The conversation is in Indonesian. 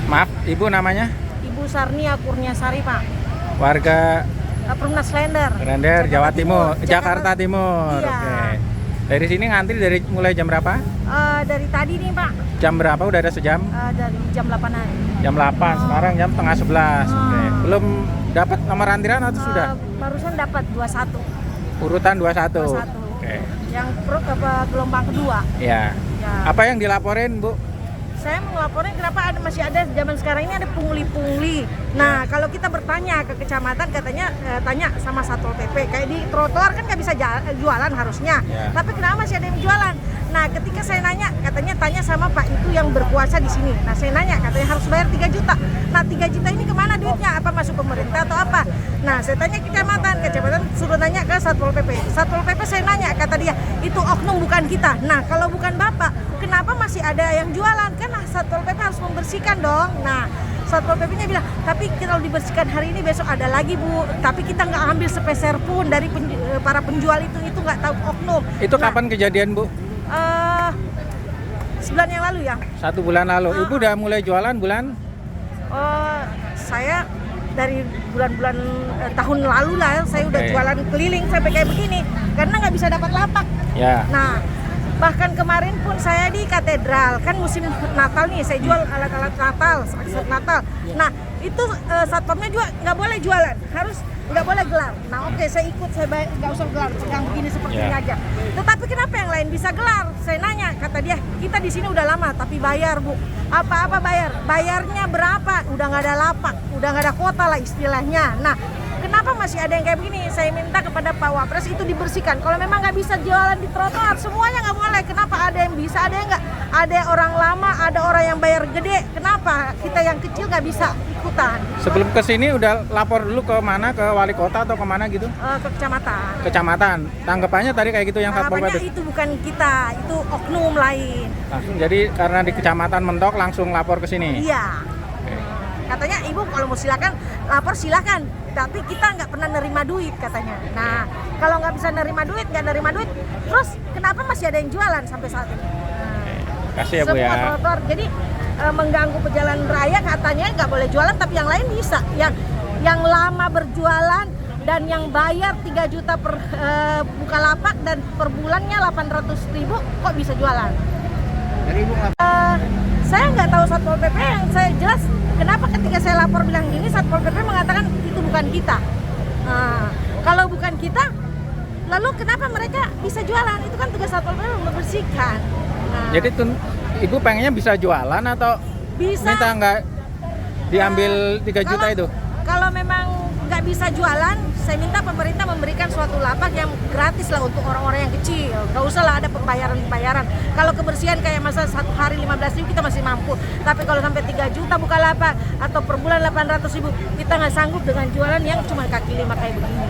Maaf, Ibu namanya? Ibu Sarnia Kurniasari, Pak. Warga Perumnas Klender. Klender, Jawa Timur, Jakarta Timur. Iya. Oke. Dari sini ngantri dari mulai jam berapa? Dari tadi nih, Pak. Jam berapa? Udah ada sejam? Dari jam 8-an. Jam 8, sekarang jam setengah 11. Oke. Belum dapat nomor antrian atau sudah? Barusan dapat 21. Urutan 21. 21. Oke. Yang gelombang kedua. Ya. Ya. Apa yang dilaporin, Bu? Saya mau ngelaporin kenapa masih ada zaman sekarang ini ada pungli-pungli. Nah, kalau kita bertanya ke kecamatan katanya tanya sama Satpol PP. Kayak di trotoar kan nggak bisa jualan harusnya. Ya. Tapi kenapa masih ada yang jualan? Nah, ketika saya nanya katanya tanya sama Pak itu yang berkuasa di sini. Nah, saya nanya katanya harus bayar 3 juta. Nah, 3 juta ini kemana duitnya? Apa masuk pemerintah atau apa? Nah, saya tanya ke kecamatan suruh nanya ke Satpol PP. Satpol PP saya nanya, kata dia, itu oknum bukan kita. Nah, kalau bukan Bapak, kenapa masih ada yang jualan? Kan Satpol PP harus membersihkan dong. Nah, Satpol PP-nya bilang, tapi kalau dibersihkan hari ini besok ada lagi, Bu. Tapi kita nggak ambil sepeser pun dari para penjual itu nggak tahu oknum. Itu kapan kejadian, Bu? Sebulan yang lalu ya. 1 bulan lalu. Ibu udah mulai jualan bulan? Saya dari bulan-bulan tahun lalu lah saya udah jualan keliling sampai kayak begini karena nggak bisa dapat lapak. Ya. Nah, bahkan kemarin pun saya di katedral kan musim Natal nih, saya jual alat-alat Natal, aksesoris Natal. Nah, itu satpamnya juga nggak boleh jualan, harus nggak boleh gelar. Nah, oke, saya ikut, saya nggak usah gelar, pegang begini seperti ini aja. Tetapi kenapa yang lain bisa gelar? Saya nanya, kata dia, kita di sini udah lama, tapi bayar, Bu. Apa-apa bayar? Bayarnya berapa? Udah nggak ada lapak, udah nggak ada kuota lah istilahnya. Nah, kenapa masih ada yang kayak begini? Saya minta kepada Pak Wapres itu dibersihkan. Kalau memang nggak bisa jualan di trotoar, semuanya nggak boleh. Kenapa ada yang bisa, ada yang nggak? Ada orang lama, ada orang yang bayar gede. Kenapa kita yang kecil nggak bisa ikutan? Sebelum ke sini udah lapor dulu ke mana? Ke wali kota atau kemana gitu? Ke kecamatan. Kecamatan. Tanggapannya tadi kayak gitu yang Satpol Tanggapannya PP? itu bukan kita, itu oknum lain. Langsung jadi karena di kecamatan mentok langsung lapor ke sini? Iya. Katanya ibu kalau mau silakan lapor silakan, tapi kita nggak pernah nerima duit katanya. Nah, kalau nggak bisa nerima duit, terus kenapa masih ada yang jualan sampai saat ini? Kasih ya, Bu, ya. Semua trotoar, jadi mengganggu pejalan raya katanya nggak boleh jualan, tapi yang lain bisa. Yang lama berjualan dan yang bayar 3 juta per Bukalapak dan per bulannya 800.000 kok bisa jualan? Jadi Ibu Saya nggak tahu Satpol PP, yang saya jelas kenapa ketika saya lapor bilang gini Satpol PP mengatakan itu bukan kita. Nah, kalau bukan kita, lalu kenapa mereka bisa jualan? Itu kan tugas Satpol PP membersihkan. Nah, jadi Ibu pengennya bisa jualan atau bisa minta nggak diambil 3 juta itu? Kalau memang nggak bisa jualan, saya minta pemerintah memberikan suatu lapak yang gratis lah untuk orang-orang yang kecil. Nggak usah lah ada pembayaran. Kalau kebersihan kayak masa 1 hari 15.000 kita masih mampu. Tapi kalau sampai 3 juta buka lapak atau per bulan 800.000, kita nggak sanggup dengan jualan yang cuma kaki 5 kayak begini.